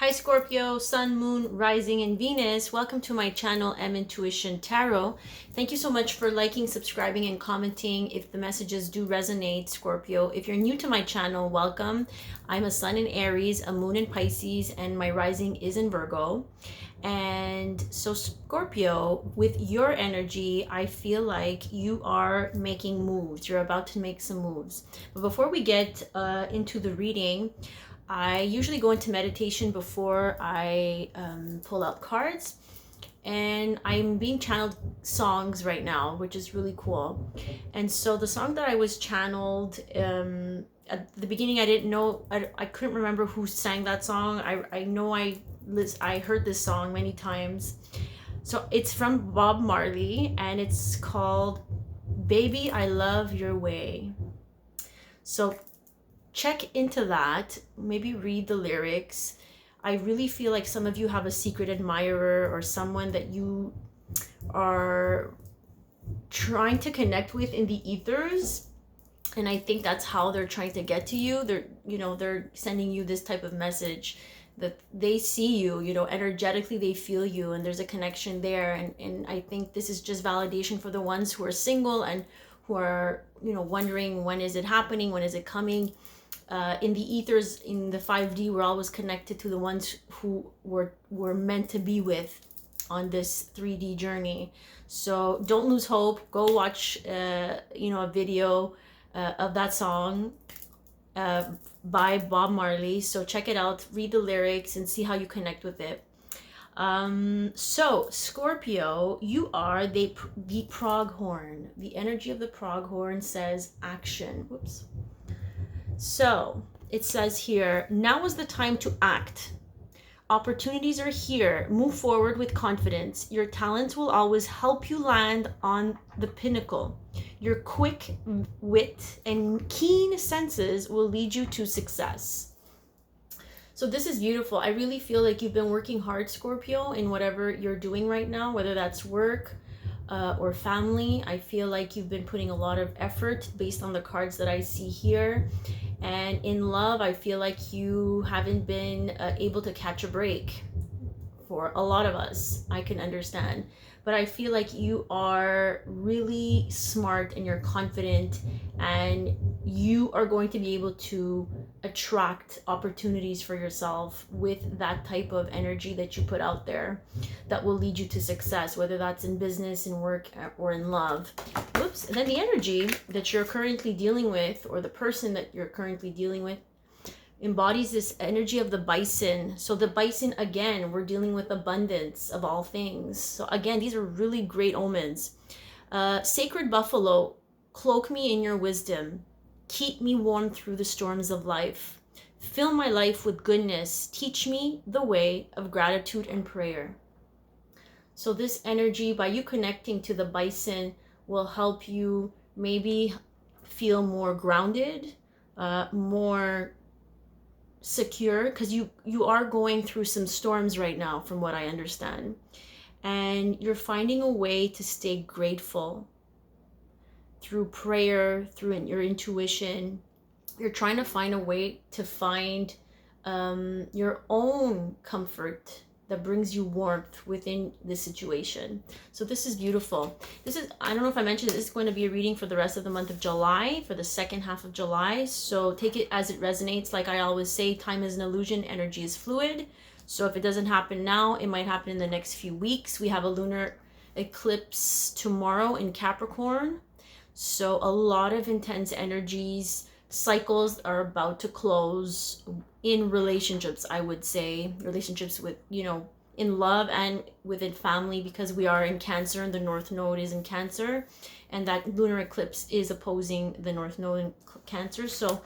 Hi Scorpio, Sun, Moon, Rising, and Venus. Welcome to my channel, M Intuition Tarot. Thank you so much for liking, subscribing, and commenting if the messages do resonate, Scorpio. If you're new to my channel, welcome. I'm a Sun in Aries, a Moon in Pisces, and my Rising is in Virgo. And so Scorpio, with your energy, I feel like you are making moves. You're about to make some moves. But before we get into the reading, I usually go into meditation before I pull out cards, and I'm being channeled songs right now, which is really cool. And so the song that I was channeled at the beginning, I didn't know, I couldn't remember who sang that song. I know I heard this song many times. So it's from Bob Marley, and it's called Baby I Love Your Way. So check into that, maybe read the lyrics. I really feel like some of you have a secret admirer or someone that you are trying to connect with in the ethers, and I think that's how they're trying to get to you. They're sending you this type of message that they see you, energetically they feel you, and there's a connection there. And I think this is just validation for the ones who are single and who are wondering, when is it happening, when is it coming. In the ethers, in the 5D, we're always connected to the ones who we're meant to be with on this 3D journey. So don't lose hope. Go watch a video of that song by Bob Marley. So check it out, read the lyrics, and see how you connect with it. So Scorpio, you are the pronghorn. The energy of the pronghorn says action. Whoops. So it says here, now is the time to act. Opportunities are here. Move forward with confidence. Your talents will always help you land on the pinnacle. Your quick wit and keen senses will lead you to success. So this is beautiful. I really feel like you've been working hard, Scorpio, in whatever you're doing right now, whether that's work or family. I feel like you've been putting a lot of effort based on the cards that I see here. And in love, I feel like you haven't been able to catch a break. For a lot of us, I can understand. But I feel like you are really smart and you're confident, and you are going to be able to attract opportunities for yourself with that type of energy that you put out there that will lead you to success, whether that's in business, in work, or in love. Whoops. And then the energy that you're currently dealing with, or the person that you're currently dealing with, embodies this energy of the bison. So the bison, again, we're dealing with abundance of all things. So again, these are really great omens. Sacred buffalo, cloak me in your wisdom. Keep me warm through the storms of life. Fill my life with goodness. Teach me the way of gratitude and prayer. So this energy, by you connecting to the bison, will help you maybe feel more grounded, more secure, because you are going through some storms right now, from what I understand, and you're finding a way to stay grateful through prayer, through your intuition. You're trying to find a way to find your own comfort that brings you warmth within the situation. So this is beautiful. This is, I don't know if I mentioned, this is going to be a reading for the rest of the month of July, for the second half of July. So take it as it resonates. Like I always say, time is an illusion, energy is fluid. So if it doesn't happen now, it might happen in the next few weeks. We have a lunar eclipse tomorrow in Capricorn. So a lot of intense energies, cycles are about to close in relationships, I would say. Relationships with, in love and within family, because we are in Cancer and the North Node is in Cancer, and that lunar eclipse is opposing the North Node in Cancer. So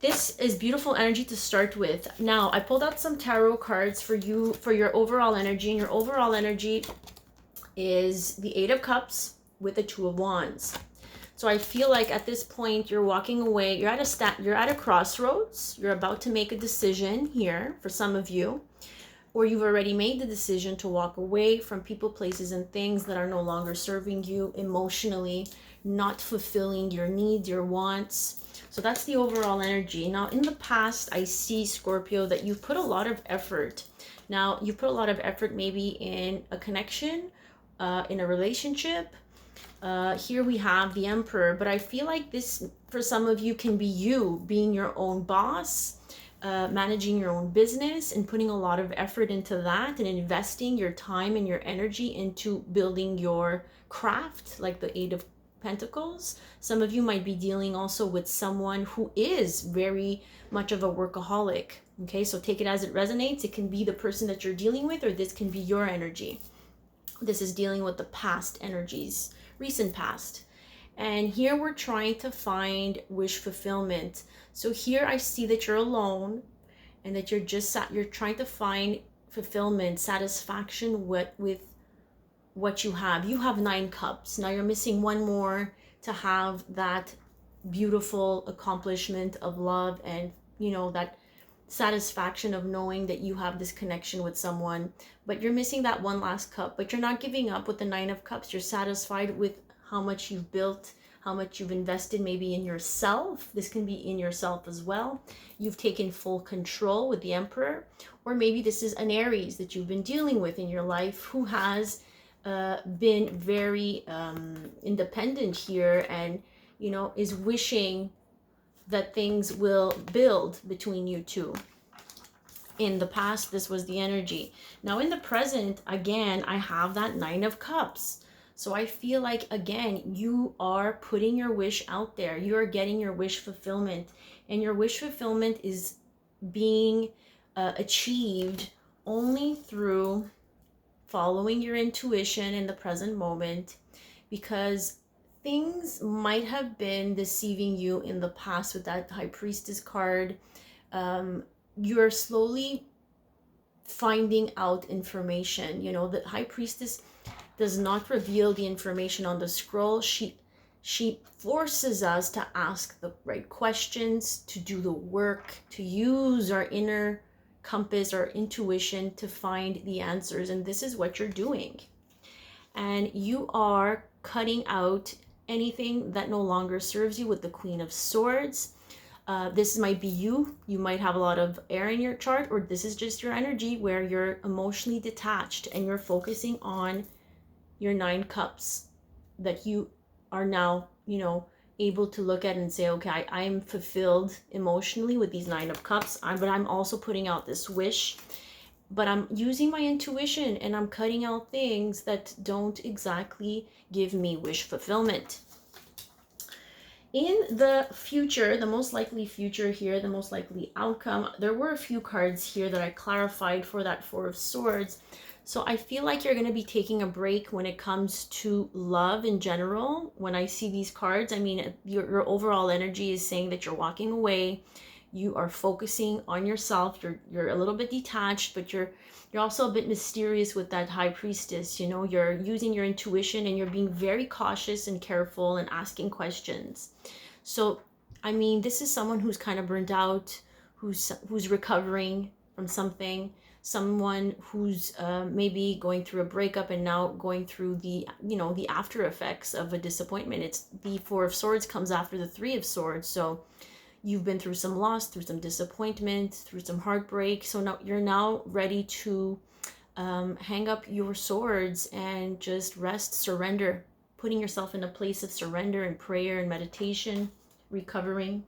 this is beautiful energy to start with. Now, I pulled out some tarot cards for you, for your overall energy, and your overall energy is the Eight of Cups with the Two of Wands. So I feel like at this point you're walking away, you're at a crossroads, you're about to make a decision here for some of you, or you've already made the decision to walk away from people, places, and things that are no longer serving you emotionally, not fulfilling your needs, your wants. So that's the overall energy. Now, in the past, I see, Scorpio, that you've put a lot of effort. Now, you put a lot of effort maybe in a connection, in a relationship. Here we have the Emperor, but I feel like this, for some of you, can be you being your own boss, managing your own business and putting a lot of effort into that and investing your time and your energy into building your craft, like the Eight of Pentacles. Some of you might be dealing also with someone who is very much of a workaholic. Okay, so take it as it resonates. It can be the person that you're dealing with, or this can be your energy. This is dealing with the past energies, recent past. And here we're trying to find wish fulfillment. So here I see that you're alone and that you're trying to find fulfillment, satisfaction with what you have. You have 9 cups. Now you're missing one more to have that beautiful accomplishment of love and, that satisfaction of knowing that you have this connection with someone. But you're missing that one last cup. But you're not giving up with the 9 of cups. You're satisfied with how much you've built, how much you've invested maybe in yourself. This can be in yourself as well. You've taken full control with the Emperor. Or maybe this is an Aries that you've been dealing with in your life who has been very independent here and, is wishing that things will build between you two. In the past, this was the energy. Now in the present, again, I have that 9 of cups. So I feel like, again, you are putting your wish out there. You are getting your wish fulfillment. And your wish fulfillment is being achieved only through following your intuition in the present moment, because things might have been deceiving you in the past with that High Priestess card. You're slowly finding out information. The High Priestess does not reveal the information on the scroll. She forces us to ask the right questions, to do the work, to use our inner compass, our intuition to find the answers. And this is what you're doing. And you are cutting out anything that no longer serves you with the Queen of Swords. This might be you. You might have a lot of air in your chart, or this is just your energy where you're emotionally detached and you're focusing on your 9 cups that you are now, able to look at and say, okay, I'm fulfilled emotionally with these 9 of cups, but I'm also putting out this wish, but I'm using my intuition and I'm cutting out things that don't exactly give me wish fulfillment. In the future, the most likely future here, the most likely outcome, there were a few cards here that I clarified for that 4 of Swords. So I feel like you're going to be taking a break when it comes to love in general. When I see these cards, I mean, your overall energy is saying that you're walking away. You are focusing on yourself. You're a little bit detached, but you're also a bit mysterious with that High Priestess. You're using your intuition and you're being very cautious and careful and asking questions. So, I mean, this is someone who's kind of burned out, who's recovering from something. Someone who's maybe going through a breakup and now going through the after effects of a disappointment. It's the 4 of Swords comes after the 3 of Swords. So you've been through some loss, through some disappointment, through some heartbreak. So now you're ready to hang up your swords and just rest, surrender, putting yourself in a place of surrender and prayer and meditation, recovering.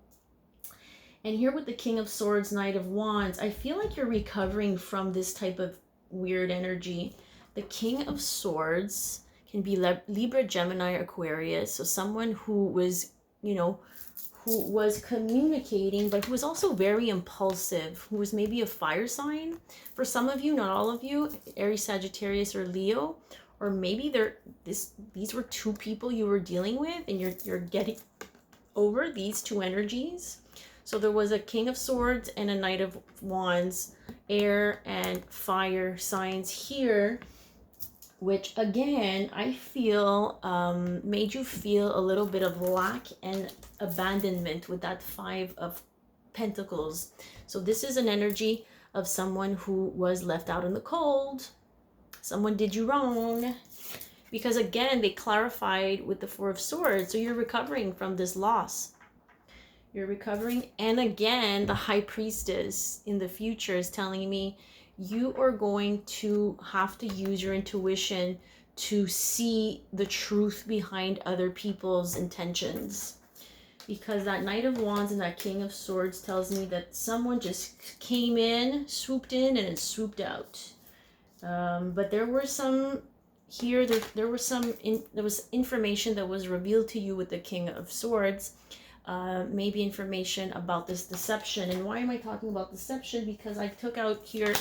And here with the King of Swords, Knight of Wands, I feel like you're recovering from this type of weird energy. The King of Swords can be Libra, Gemini, Aquarius. So someone who was, who was communicating, but who was also very impulsive, who was maybe a fire sign. For some of you, not all of you, Aries, Sagittarius, or Leo. Or maybe these were 2 people you were dealing with, and you're getting over these 2 energies. So there was a King of Swords and a Knight of Wands, air and fire signs here, which again, I feel made you feel a little bit of lack and abandonment with that 5 of Pentacles. So this is an energy of someone who was left out in the cold. Someone did you wrong. Because again, they clarified with the 4 of Swords. So you're recovering from this loss. You're recovering. And again, the High Priestess in the future is telling me you are going to have to use your intuition to see the truth behind other people's intentions. Because that Knight of Wands and that King of Swords tells me that someone just came in, swooped in, and it swooped out. But there were some here. There was information that was revealed to you with the King of Swords. Maybe information about this deception. And why am I talking about deception? Because I took out here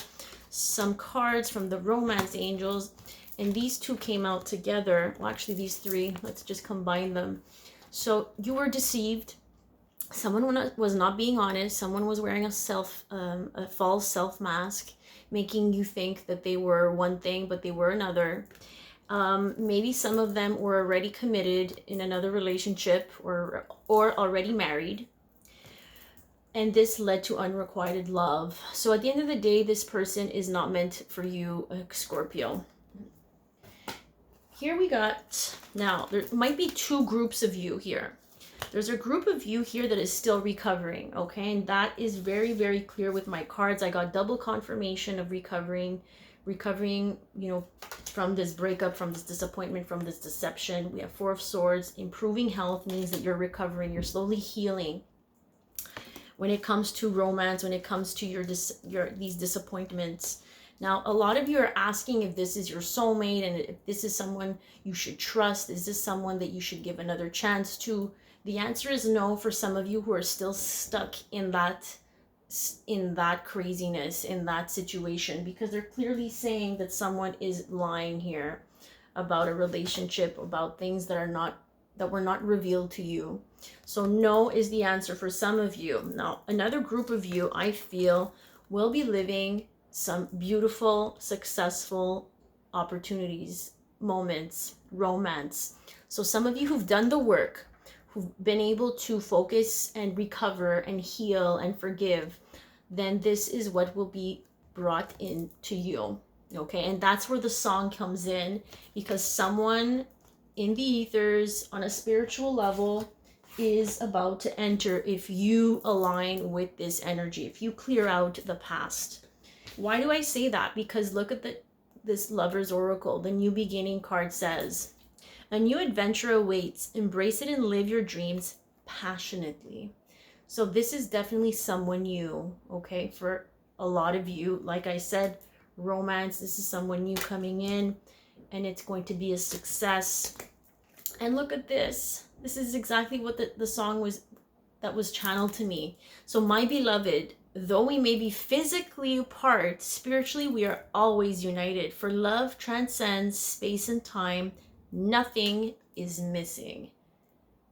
some cards from the Romance Angels, and these two came out together. Well, actually, these three. Let's just combine them. So you were deceived. Someone was not being honest. Someone was wearing a false self mask, making you think that they were one thing, but they were another. Maybe some of them were already committed in another relationship or already married. And this led to unrequited love. So at the end of the day, this person is not meant for you, Scorpio. Here we got, now there might be two groups of you here. There's a group of you here that is still recovering, okay? And that is very, very clear with my cards. I got double confirmation of recovering, you know, from this breakup, from this disappointment, from this deception. We have Four of Swords. Improving health means that you're recovering. You're slowly healing. When it comes to romance, when it comes to these disappointments. Now, a lot of you are asking if this is your soulmate and if this is someone you should trust. Is this someone that you should give another chance to? The answer is no for some of you who are still stuck in that craziness, in that situation, because they're clearly saying that someone is lying here about a relationship, about things that were not revealed to you. So no is the answer for some of you. Now, another group of you, I feel, will be living some beautiful, successful opportunities, moments, romance. So some of you who've done the work, who've been able to focus and recover and heal and forgive, then this is what will be brought in to you. Okay, and that's where the song comes in, because someone in the ethers on a spiritual level is about to enter if you align with this energy, if you clear out the past. Why do I say that? Because look at this Lover's Oracle. The New Beginning card says, a new adventure awaits. Embrace it and live your dreams passionately. So this is definitely someone new, okay? For a lot of you, like I said, romance, this is someone new coming in, and it's going to be a success. And look at this. This is exactly what the song was that was channeled to me. So my beloved, though we may be physically apart, spiritually we are always united. For love transcends space and time. Nothing is missing.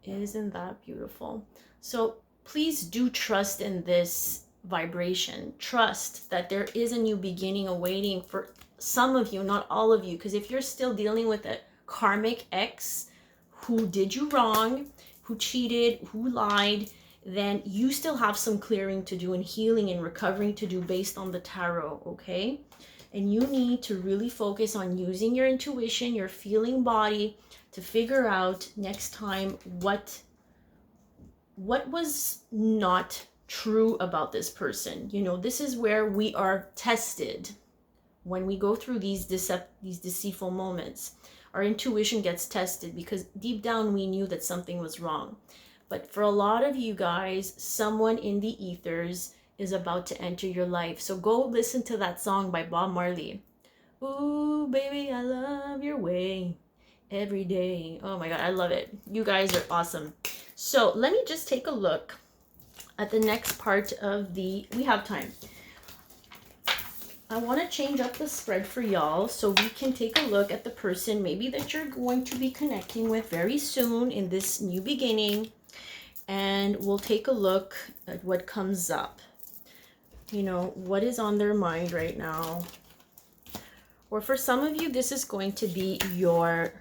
Isn't that beautiful? So please do trust in this vibration. Trust that there is a new beginning awaiting for some of you, not all of you. Because if you're still dealing with a karmic ex who did you wrong, who cheated, who lied, then you still have some clearing to do and healing and recovering to do based on the tarot, okay? And you need to really focus on using your intuition, your feeling body, to figure out next time what was not true about this person. You know, this is where we are tested when we go through these deceitful moments. Our intuition gets tested because deep down we knew that something was wrong. But for a lot of you guys, someone in the ethers is about to enter your life. So go listen to that song by Bob Marley. Ooh, baby, I love your way every day. Oh my God, I love it. You guys are awesome. So let me just take a look at the next part of we have time. I want to change up the spread for y'all so we can take a look at the person maybe that you're going to be connecting with very soon in this new beginning. And we'll take a look at what comes up. You know, what is on their mind right now. Or for some of you, this is going to be your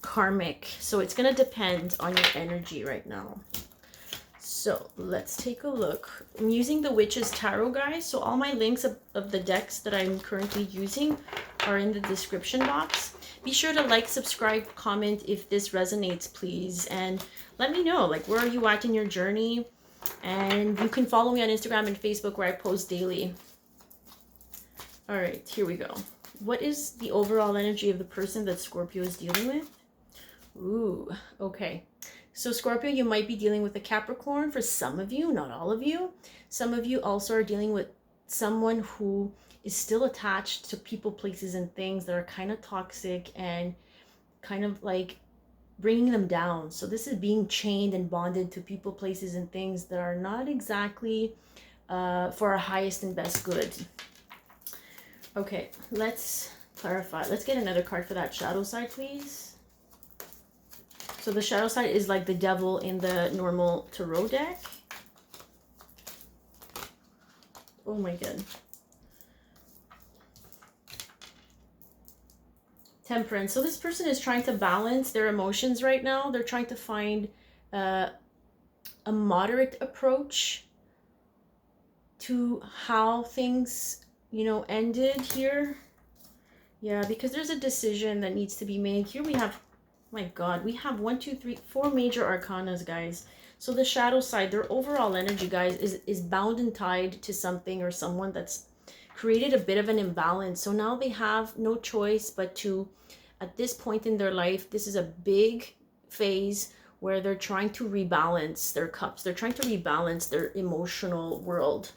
karmic. So it's going to depend on your energy right now. So let's take a look. I'm using the Witch's Tarot, guys. So all my links of the decks that I'm currently using are in the description box. Be sure to like, subscribe, comment if this resonates, please. And let me know, like, where are you at in your journey? And you can follow me on Instagram and Facebook where I post daily. All right, here we go. What is the overall energy of the person that Scorpio is dealing with? Ooh, okay. So Scorpio, you might be dealing with a Capricorn for some of you, not all of you. Some of you also are dealing with someone who is still attached to people, places, and things that are kind of toxic and kind of like bringing them down. So this is being chained and bonded to people, places, and things that are not exactly for our highest and best good. Okay, let's clarify. Let's get another card for that shadow side, please. So the shadow side is like the devil in the normal tarot deck. Oh my god. Temperance. So this person is trying to balance their emotions right now. They're trying to find a moderate approach to how things, you know, ended here. Yeah, because there's a decision that needs to be made. Here we have, my god, we have 1, 2, 3, 4 major arcanas, guys. So the shadow side, their overall energy, guys, is bound and tied to something or someone that's created a bit of an imbalance. So now they have no choice but to, at this point in their life, this is a big phase where they're trying to rebalance their cups. They're trying to rebalance their emotional world.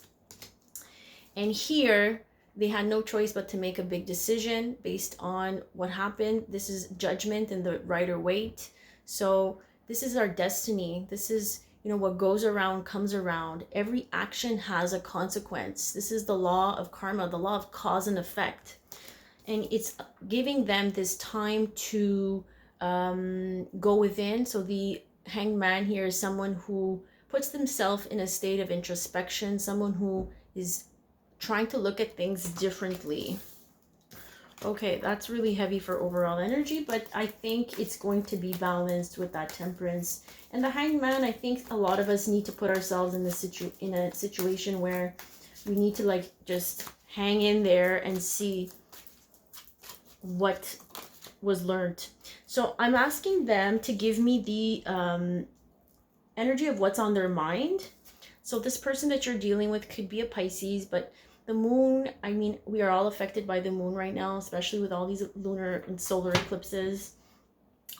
And here, they had no choice but to make a big decision based on what happened. This is judgment and the Rider-Waite. So this is our destiny. This is, you know, what goes around comes around. Every action has a consequence. This is the law of karma, the law of cause and effect. And it's giving them this time to go within. So the Hanged Man here is someone who puts themselves in a state of introspection, someone who is trying to look at things differently. Okay, that's really heavy for overall energy, but I think it's going to be balanced with that Temperance. And the Hanged Man, I think a lot of us need to put ourselves in in a situation where we need to like just hang in there and see what was learned. So I'm asking them to give me the energy of what's on their mind. So this person that you're dealing with could be a Pisces, but the moon, I mean, we are all affected by the moon right now, especially with all these lunar and solar eclipses.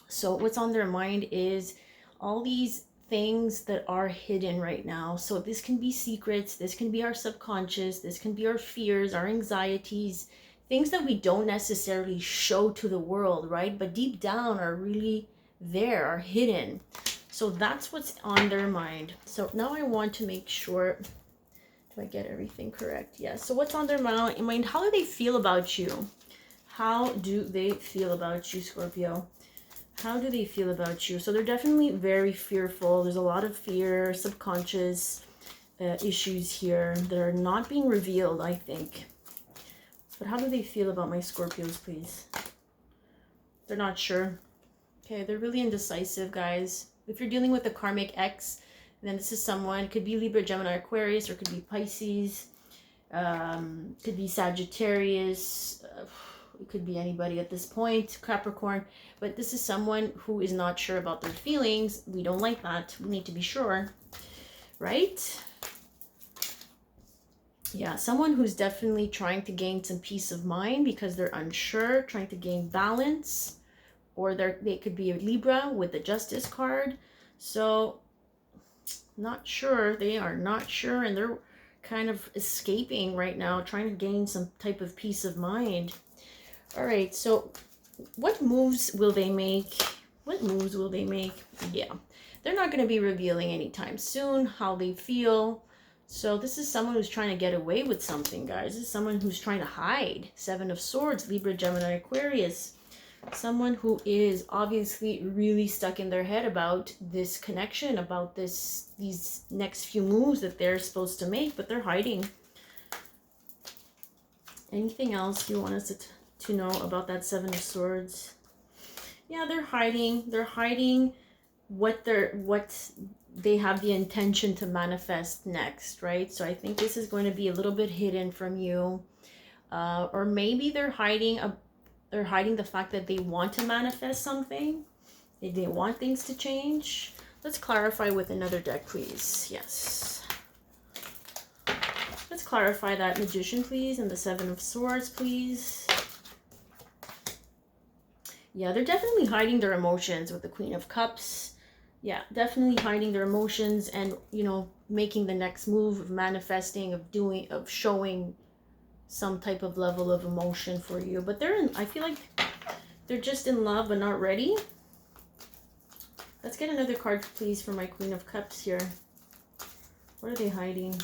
So what's on their mind is all these things that are hidden right now. So this can be secrets, this can be our subconscious, this can be our fears, our anxieties, things that we don't necessarily show to the world, right? But deep down are really there, are hidden. So that's what's on their mind. So now I want to make sure, do I get everything correct? Yes. So what's on their mind? How do they feel about you? How do they feel about you, Scorpio? How do they feel about you? So they're definitely very fearful. There's a lot of fear, subconscious issues here that are not being revealed, I think. But how do they feel about my Scorpios, please? They're not sure. Okay, they're really indecisive, guys. If you're dealing with a karmic ex, then this is someone, it could be Libra, Gemini, Aquarius, or it could be Pisces, could be Sagittarius, it could be anybody at this point, Capricorn, but this is someone who is not sure about their feelings. We don't like that. We need to be sure, right? Yeah, someone who's definitely trying to gain some peace of mind because they're unsure, trying to gain balance, or they could be a Libra with the Justice card. So not sure, they are not sure, and they're kind of escaping right now, trying to gain some type of peace of mind. All right, so what moves will they make? What moves will they make? Yeah, they're not going to be revealing anytime soon how they feel. So this is someone who's trying to get away with something, guys. This is someone who's trying to hide. Seven of Swords, Libra, Gemini, Aquarius. Someone who is obviously really stuck in their head about this connection, about these next few moves that they're supposed to make, but they're hiding. Anything else you want us to know about that Seven of Swords? Yeah, they're hiding. They're hiding what they have the intention to manifest next, right? So I think this is going to be a little bit hidden from you, or maybe they're hiding the fact that they want to manifest something. They want things to change. Let's clarify with another deck, please. Yes. Let's clarify that Magician, please, and the Seven of Swords, please. Yeah, they're definitely hiding their emotions with the Queen of Cups. Yeah, definitely hiding their emotions and, you know, making the next move, of manifesting, of doing, of showing some type of level of emotion for you. But they're in, I feel like they're just in love but not ready. Let's get another card, please, for my Queen of Cups here. What are they hiding?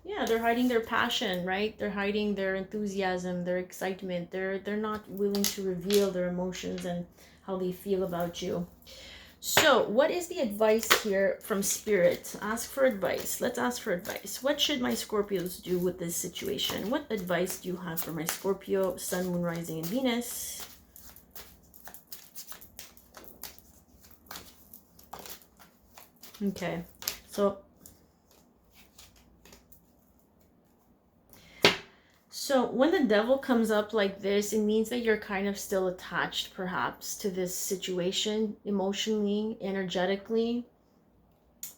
Yeah, they're hiding their passion, right? They're hiding their enthusiasm, their excitement. They're not willing to reveal their emotions and how they feel about you. So, what is the advice here from Spirit? Ask for advice. Let's ask for advice. What should my Scorpios do with this situation? What advice do you have for my Scorpio, Sun, Moon, Rising, and Venus? Okay, So when the Devil comes up like this, it means that you're kind of still attached perhaps to this situation emotionally, energetically.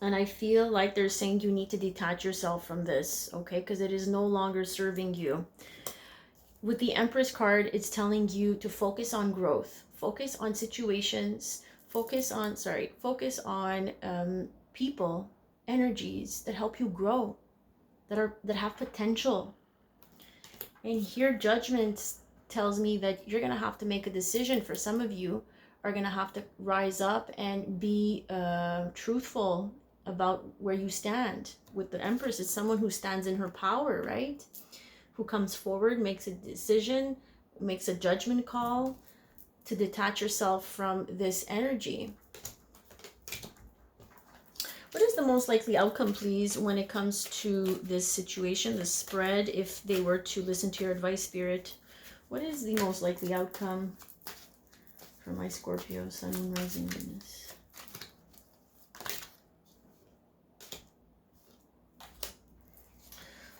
And I feel like they're saying you need to detach yourself from this, okay? Because it is no longer serving you. With the Empress card, it's telling you to focus on growth, focus on situations, focus on people, energies that help you grow, that have potential. And here Judgment tells me that you're going to have to make a decision. For some of you are going to have to rise up and be truthful about where you stand. With the Empress, it's someone who stands in her power, right? Who comes forward, makes a decision, makes a judgment call to detach yourself from this energy. What is the most likely outcome, please, when it comes to this situation, the spread, if they were to listen to your advice, Spirit? What is the most likely outcome for my Scorpio, Sun, Moon, Rising, Venus?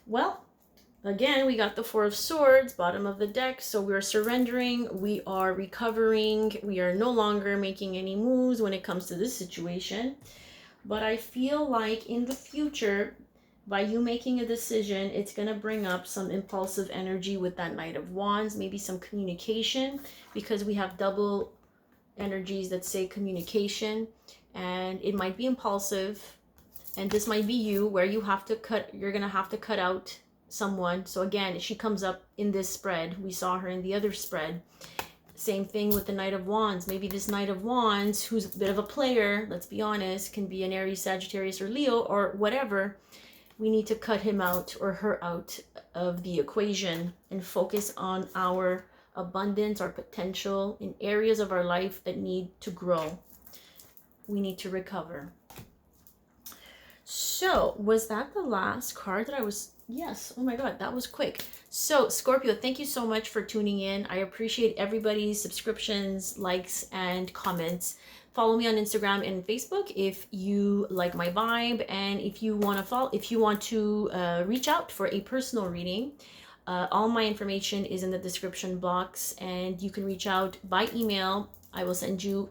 Well, again, we got the Four of Swords, bottom of the deck. So we're surrendering, we are recovering, we are no longer making any moves when it comes to this situation. But I feel like in the future, by you making a decision, it's going to bring up some impulsive energy with that Knight of Wands, maybe some communication, because we have double energies that say communication, and it might be impulsive. And this might be you, where you're going to have to cut out someone. So again, she comes up in this spread. We saw her in the other spread. Same thing with the Knight of Wands. Maybe this Knight of Wands, who's a bit of a player, let's be honest, can be an Aries, Sagittarius, or Leo, or whatever. We need to cut him out or her out of the equation and focus on our abundance, our potential in areas of our life that need to grow. We need to recover. So, was that the last card that I was... Yes. Oh my God, that was quick. So, Scorpio, thank you so much for tuning in. I appreciate everybody's subscriptions, likes, and comments. Follow me on Instagram and Facebook if you like my vibe, and if you want to reach out for a personal reading. All my information is in the description box, and you can reach out by email. I will send you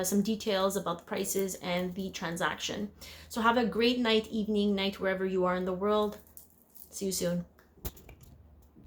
some details about the prices and the transaction. So have a great night, evening, night, wherever you are in the world. See you soon.